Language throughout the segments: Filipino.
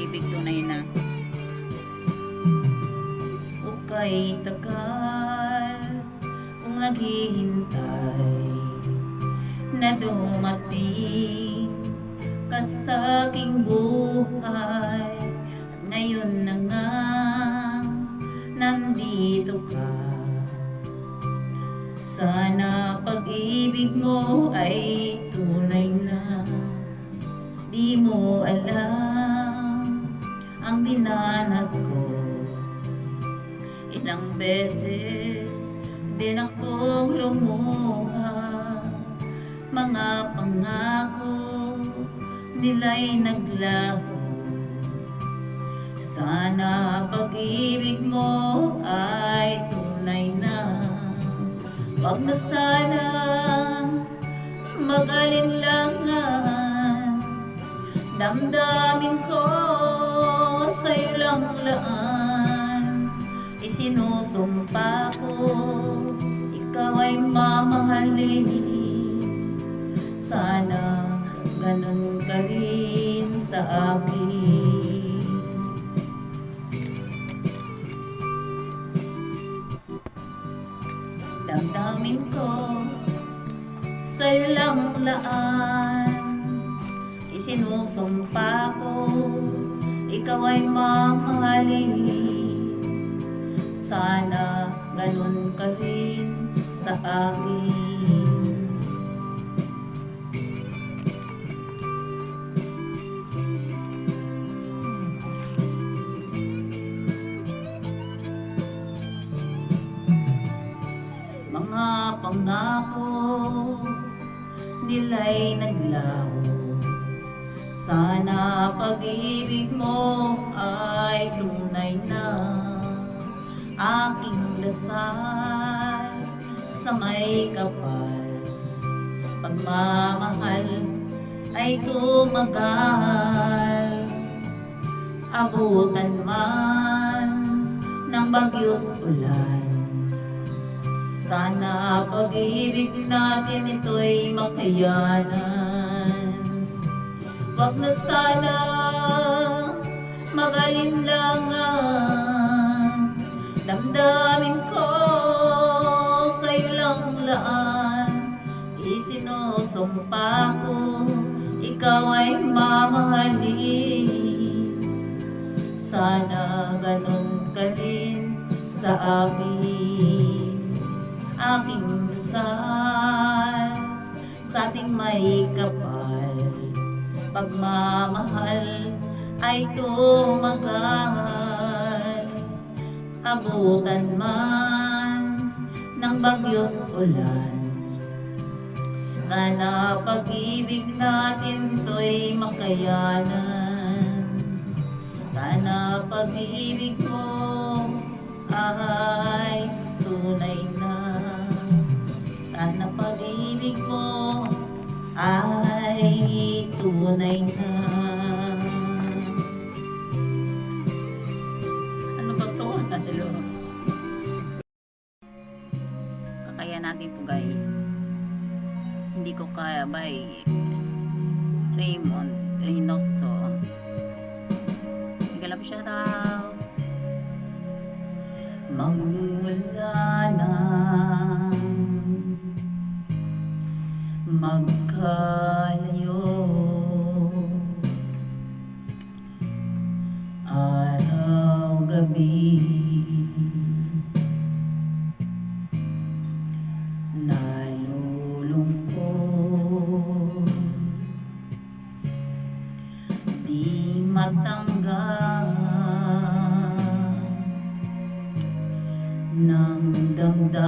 pag-ibig tunay na. Ukay tagal kung naghihintay na dumating ka sa aking buhay, at ngayon na nga nandito ka. Sana pag-ibig mo ay tunay na. Di mo alam ang dinanas ko. Ilang beses din akong lumuha, mga pangako nila'y naglaho. Sana pag-ibig mo ay tunay na. Wag na sanang mag-alinlangan, damdamin ko sa'yo lang laan. Isinusumpa ko, ikaw ay mamahalin. Sana ganun ka rin sa akin. Damdamin ko sa'yo lang laan. Isinusumpa ko, ikaw ay mamahalin. Sana ganun ka rin sa akin. Mga pangako nila'y naglaho. Sana pag-ibig mo ay tunay na. Aking dasal sa may kapal, pagmamahal ay tumagal. Abutan man ng bagyo't ulan, sana pag-ibig natin ito'y makayanan. Wag na sana mag-alinlangan, damdamin ko sa'yo lang laan. Isinusumpa ko, ikaw ay mamahalin. Sana ganun ka rin sa akin. Aking dasal sa ating may kapal, pagmamahal ay tumagal. Abutan man ng bagyo't ulan, sana pag-ibig natin to'y makayanan. Sana pag-ibig mo ay tunay na. Sana pag-ibig mo ay tunay na. Ano ba to? Hello. Kakaya natin to, guys. Hindi ko kaya by Raymond Reynoso. Galap siya daw. Magmula na magkalayo, araw gabi, nalulungkot, di matanggal ng damdamin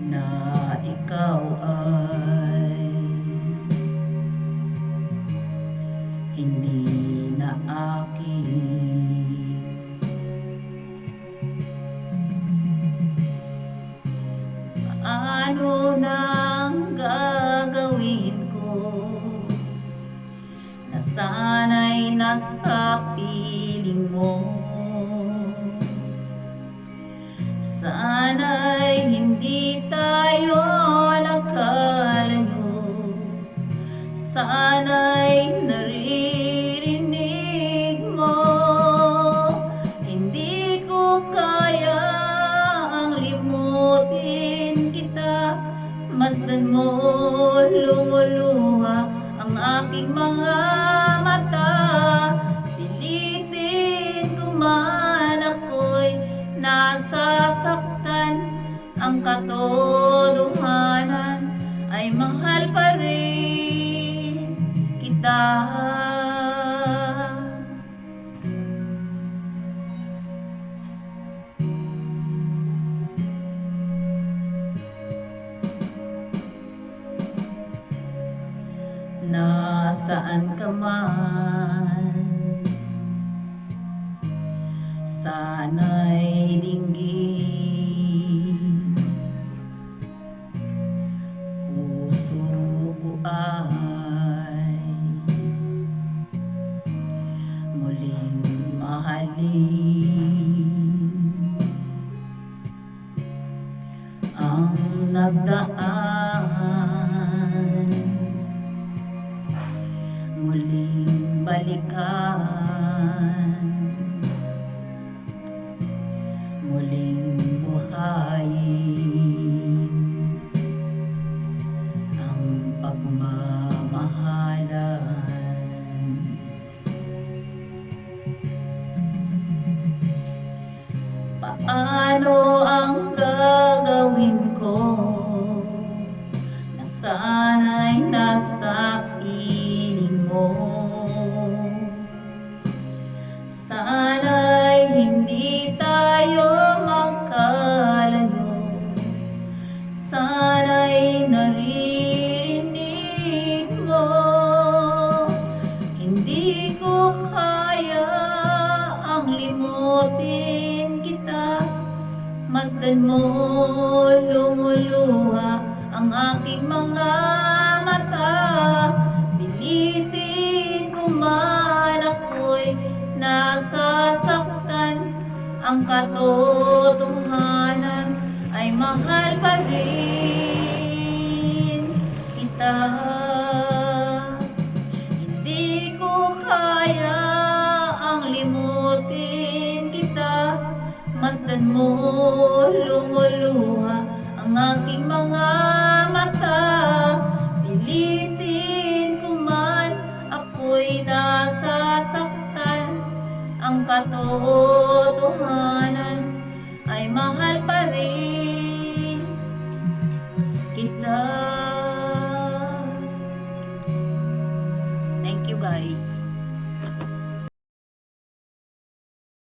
na ikaw ay hindi na akin. Ano nang gagawin ko na sana'y nasa piling mo? Sana'y hindi tayo nakalayo lumuluha ang aking mga mata. Pilitin ko man ako'y nasasaktan, ang katotohanan ay mahal pa rin kita. Nasaan ka man, sana'y dinggin. Puso ko ay muling mahalin. Ang nagdaan muling balikan, muling buhayin ang pagmamahalan. Paano ang gagawin ko na sana'y nasa piling mo? Sana'y hindi tayo magkalayo, sana'y naririnig mo. Hindi ko kaya ang limutin kita, masdan mo lumuluha ang aking mga mata. Pilitin ko man ako'y nasasaktan, ang katotohanan ay mahal pa rin kita. Hindi ko kaya ang limutin kita, masdan mo lumuluha ang aking mga mata. Pilitin ko man ako'y nasasaktan, ang katotohanan ay mahal pa rin kita. Thank you guys.